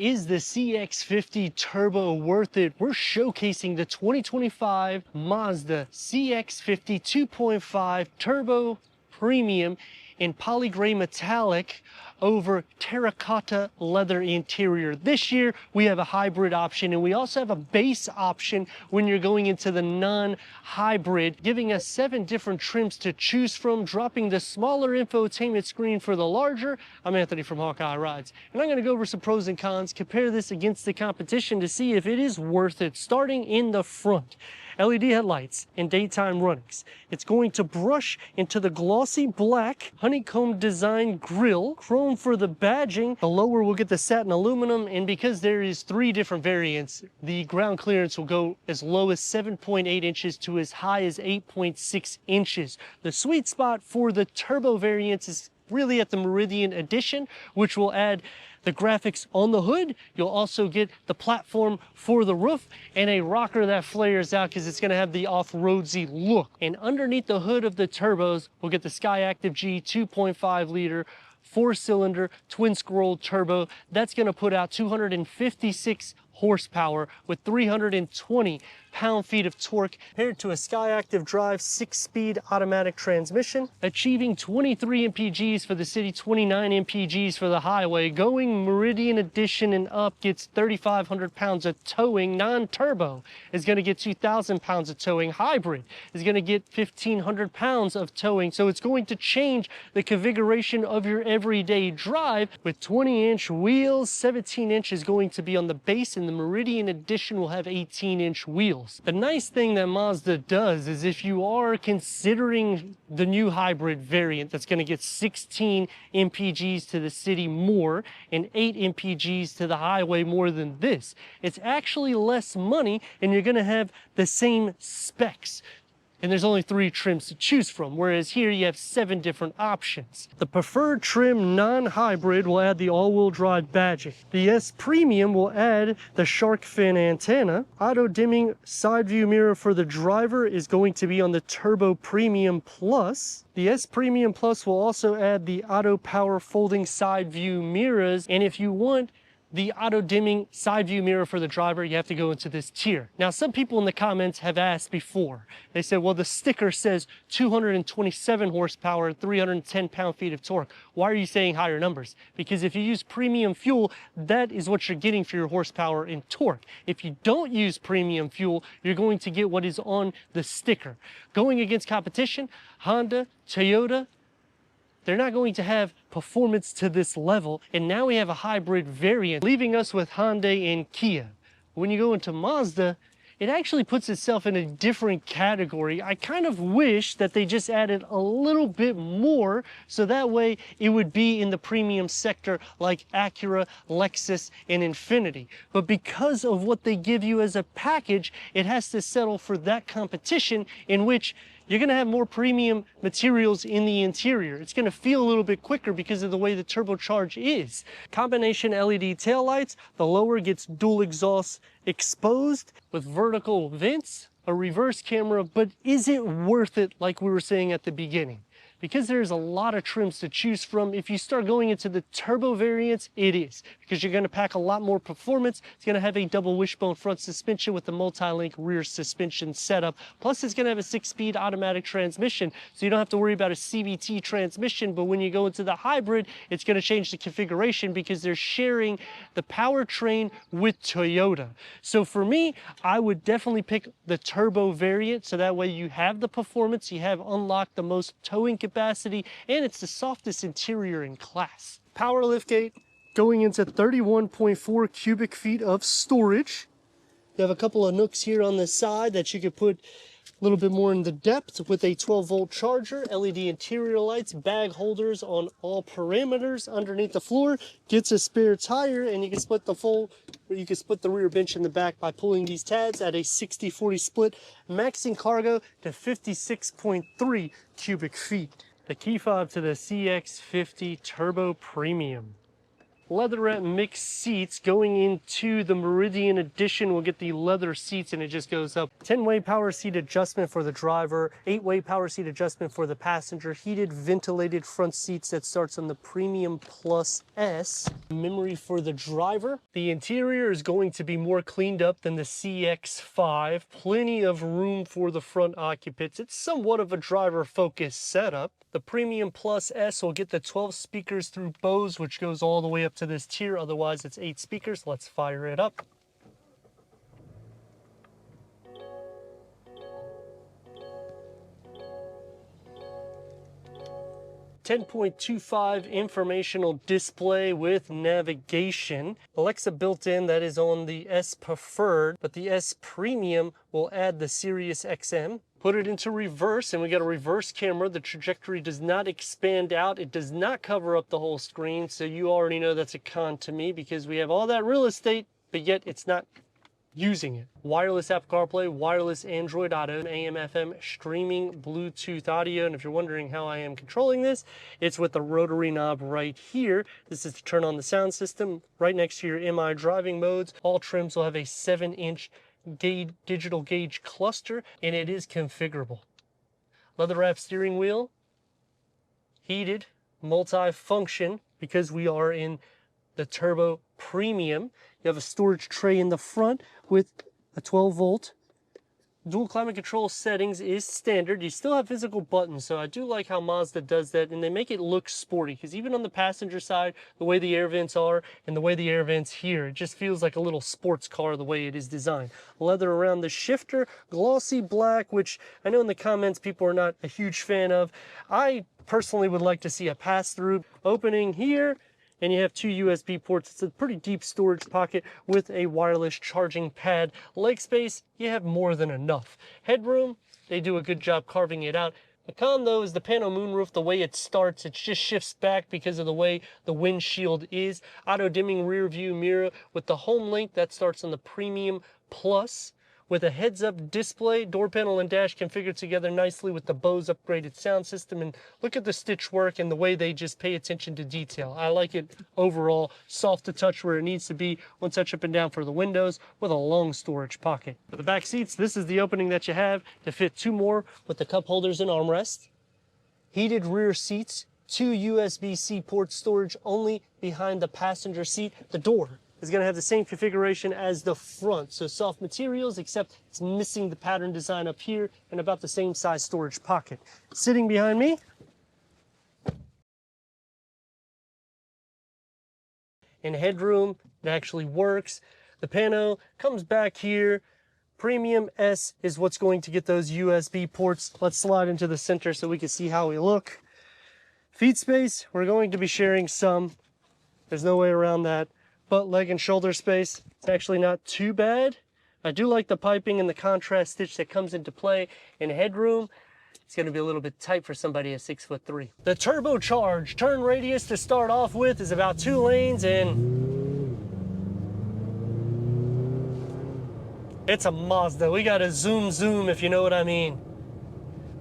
Is the CX-50 Turbo worth it? We're showcasing the 2025 Mazda CX-50 2.5 Turbo Premium in poly-gray metallic over terracotta leather interior. This year we have a hybrid option, and we also have a base option when you're going into the non-hybrid, giving us 7 different trims to choose from, dropping the smaller infotainment screen for the larger. I'm Anthony from Hawkeye Rides, and I'm going to go over some pros and cons, compare this against the competition to see if it is worth it. Starting in the front, LED headlights and daytime runnings. It's going to brush into the glossy black honeycomb design grille, chrome for the badging. The lower will get the satin aluminum, and because there is 3 different variants, the ground clearance will go as low as 7.8 inches to as high as 8.6 inches. The sweet spot for the turbo variants is really at the Meridian Edition, which will add the graphics on the hood. You'll also get the platform for the roof and a rocker that flares out because it's going to have the off-roadsy look. And underneath the hood of the turbos, we'll get the Skyactiv G 2.5 liter 4-cylinder twin scroll turbo. That's going to put out 256 horsepower with 320 pound-feet of torque, compared to a Skyactiv Drive 6-speed automatic transmission, achieving 23 mpgs for the city, 29 mpgs for the highway. Going Meridian Edition and up gets 3,500 pounds of towing. Non-turbo is going to get 2,000 pounds of towing. Hybrid is going to get 1,500 pounds of towing. So it's going to change the configuration of your everyday drive. With 20-inch wheels, 17 inch is going to be on the base, and the Meridian Edition will have 18-inch wheels. The nice thing that Mazda does is, if you are considering the new hybrid variant that's going to get 16 mpgs to the city more and 8 mpgs to the highway more than this, it's actually less money and you're going to have the same specs. And there's only 3 trims to choose from, whereas here you have 7 different options. The preferred trim non-hybrid will add the all-wheel drive badging. The S Premium will add the shark fin antenna. Auto-dimming side view mirror for the driver is going to be on the Turbo Premium Plus. The S Premium Plus will also add the auto power folding side view mirrors, and if you want the auto-dimming side view mirror for the driver, you have to go into this tier. Now, some people in the comments have asked before. They said, well, the sticker says 227 horsepower and 310 pound-feet of torque. Why are you saying higher numbers? Because if you use premium fuel, that is what you're getting for your horsepower and torque. If you don't use premium fuel, you're going to get what is on the sticker. Going against competition, Honda, Toyota, they're not going to have performance to this level, and now we have a hybrid variant, leaving us with Hyundai and Kia. When you go into Mazda, it actually puts itself in a different category. I kind of wish that they just added a little bit more, so that way it would be in the premium sector like Acura, Lexus, and Infiniti. But because of what they give you as a package, it has to settle for that competition, in which you're going to have more premium materials in the interior. It's going to feel a little bit quicker because of the way the turbocharge is. Combination LED taillights. The lower gets dual exhaust exposed with vertical vents, a reverse camera, but is it worth it, like we were saying at the beginning? Because there's a lot of trims to choose from. If you start going into the turbo variants, it is, because you're going to pack a lot more performance. It's going to have a double wishbone front suspension with the multi-link rear suspension setup. Plus, it's going to have a 6-speed automatic transmission, so you don't have to worry about a CVT transmission. But when you go into the hybrid, it's going to change the configuration because they're sharing the powertrain with Toyota. So for me, I would definitely pick the turbo variant, so that way you have the performance, you have unlocked the most towing capacity, and it's the softest interior in class. Power liftgate going into 31.4 cubic feet of storage. You have a couple of nooks here on the side that you could put a little bit more in the depth with a 12-volt charger, LED interior lights, bag holders on all parameters. Underneath the floor gets a spare tire, and you can split the rear bench in the back by pulling these tabs at a 60-40 split, maxing cargo to 56.3 cubic feet. The key fob to the CX-50 Turbo Premium. leatherette mixed seats. Going into the Meridian Edition, we'll get the leather seats, and it just goes up. 10-way power seat adjustment for the driver, 8-way power seat adjustment for the passenger, heated ventilated front seats that starts on the Premium Plus S. Memory for the driver. The interior is going to be more cleaned up than the CX-5. Plenty of room for the front occupants. It's somewhat of a driver-focused setup. The Premium Plus S will get the 12 speakers through Bose, which goes all the way up to this tier. Otherwise, it's 8 speakers. Let's fire it up. .25 informational display with navigation. Alexa built in, that is on the S Preferred, but the S Premium will add the Sirius XM. Put it into reverse, and we got a reverse camera. The trajectory does not expand out. It does not cover up the whole screen, so you already know that's a con to me because we have all that real estate, but yet it's not using it. Wireless Apple CarPlay, wireless Android Auto, AM, FM, streaming Bluetooth audio. And if you're wondering how I am controlling this, it's with the rotary knob right here. This is to turn on the sound system right next to your MI driving modes. All trims will have a 7-inch digital gauge cluster, and it is configurable. Leather wrap steering wheel, heated, multi-function, because we are in the Turbo Premium. You have a storage tray in the front with a 12-volt. Dual climate control settings is standard. You still have physical buttons, so I do like how Mazda does that, and they make it look sporty, because even on the passenger side, the way the air vents are and the way the air vents here, it just feels like a little sports car the way it is designed. Leather around the shifter, glossy black, which I know in the comments people are not a huge fan of. I personally would like to see a pass-through opening here, and you have 2 USB ports. It's a pretty deep storage pocket with a wireless charging pad. Leg space, you have more than enough. Headroom, they do a good job carving it out. The con though is the pano moonroof, the way it starts, it just shifts back because of the way the windshield is. Auto dimming rear view mirror with the home link that starts on the Premium Plus. With a heads-up display, door panel and dash configured together nicely with the Bose upgraded sound system. And look at the stitch work and the way they just pay attention to detail. I like it overall. Soft to touch where it needs to be. One touch up and down for the windows with a long storage pocket. For the back seats, this is the opening that you have to fit 2 more with the cup holders and armrest. Heated rear seats, 2 USB-C port storage only behind the passenger seat. The door is going to have the same configuration as the front. So soft materials, except it's missing the pattern design up here and about the same size storage pocket. Sitting behind me, and headroom, it actually works. The pano comes back here. Premium S is what's going to get those USB ports. Let's slide into the center so we can see how we look. Feet space, we're going to be sharing some. There's no way around that. But leg and shoulder space, it's actually not too bad. I do like the piping and the contrast stitch that comes into play. And headroom, it's going to be a little bit tight for somebody at 6'3". The turbocharged turn radius to start off with is about 2 lanes, and it's a Mazda. We got a zoom if you know what I mean.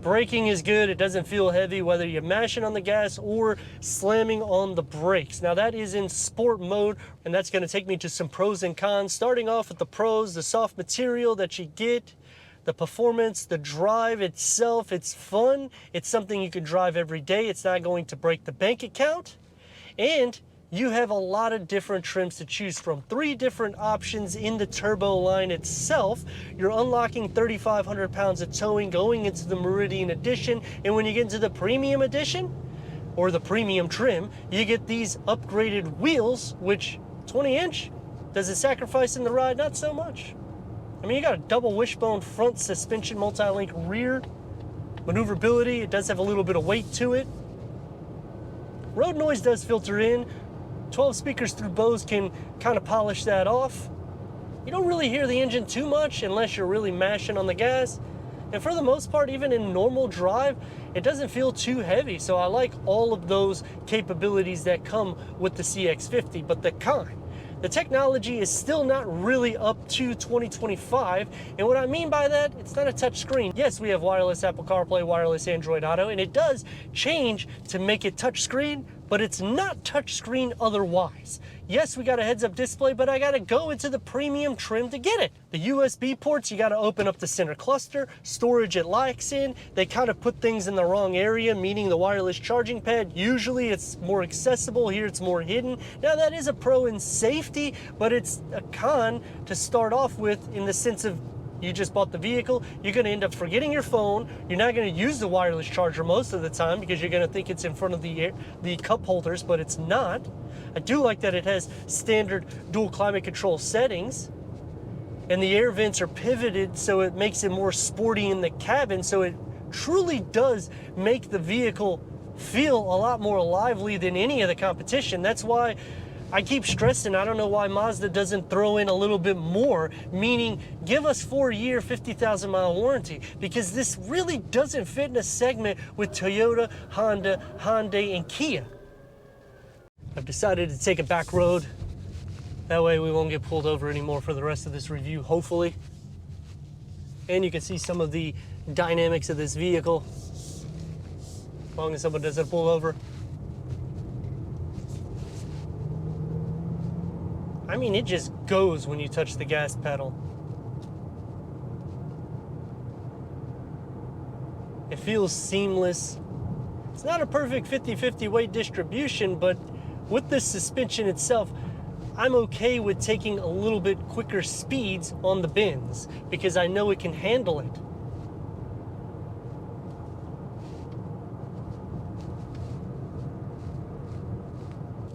Braking is good. It doesn't feel heavy whether you're mashing on the gas or slamming on the brakes. Now that is in sport mode, and that's going to take me to some pros and cons. Starting off with the pros, the soft material that you get, the performance, the drive itself, it's fun. It's something you can drive every day. It's not going to break the bank account. And you have a lot of different trims to choose from. 3 different options in the turbo line itself. You're unlocking 3,500 pounds of towing going into the Meridian Edition. And when you get into the Premium Edition, or the Premium trim, you get these upgraded wheels, which 20-inch, does it sacrifice in the ride? Not so much. I mean, you got a double wishbone front suspension, multi-link rear. Maneuverability, it does have a little bit of weight to it. Road noise does filter in. 12 speakers through Bose can kind of polish that off. You don't really hear the engine too much unless you're really mashing on the gas. And for the most part, even in normal drive, it doesn't feel too heavy. So I like all of those capabilities that come with the CX-50. But the con, the technology is still not really up to 2025. And what I mean by that, it's not a touch screen. Yes, we have wireless Apple CarPlay, wireless Android Auto, and it does change to make it touch screen, but it's not touchscreen otherwise. Yes, we got a heads-up display, but I gotta go into the premium trim to get it. The USB ports, you gotta open up the center cluster. Storage it locks in. They kind of put things in the wrong area, meaning the wireless charging pad. Usually it's more accessible. Here it's more hidden. Now that is a pro in safety, but it's a con to start off with in the sense of you just bought the vehicle, you're gonna end up forgetting your phone, you're not gonna use the wireless charger most of the time because you're gonna think it's in front of the cup holders, but it's not. I do like that it has standard dual climate control settings, and the air vents are pivoted so it makes it more sporty in the cabin, so it truly does make the vehicle feel a lot more lively than any of the competition. That's why I keep stressing, I don't know why Mazda doesn't throw in a little bit more, meaning give us 4-year, 50,000 mile warranty, because this really doesn't fit in a segment with Toyota, Honda, Hyundai, and Kia. I've decided to take a back road. That way we won't get pulled over anymore for the rest of this review, hopefully. And you can see some of the dynamics of this vehicle, as long as someone doesn't pull over. I mean, it just goes when you touch the gas pedal. It feels seamless. It's not a perfect 50-50 weight distribution, but with this suspension itself, I'm okay with taking a little bit quicker speeds on the bends because I know it can handle it.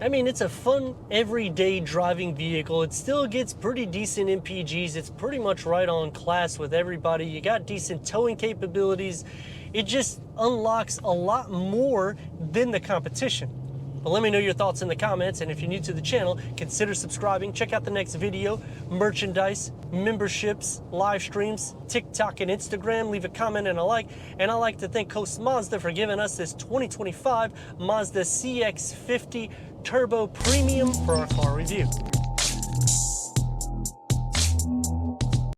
I mean, it's a fun, everyday driving vehicle. It still gets pretty decent MPGs. It's pretty much right on class with everybody. You got decent towing capabilities. It just unlocks a lot more than the competition. But let me know your thoughts in the comments, and if you're new to the channel, consider subscribing. Check out the next video, merchandise, memberships, live streams, TikTok and Instagram. Leave a comment and a like. And I'd like to thank Coast Mazda for giving us this 2025 Mazda CX-50 Turbo Premium for our car review.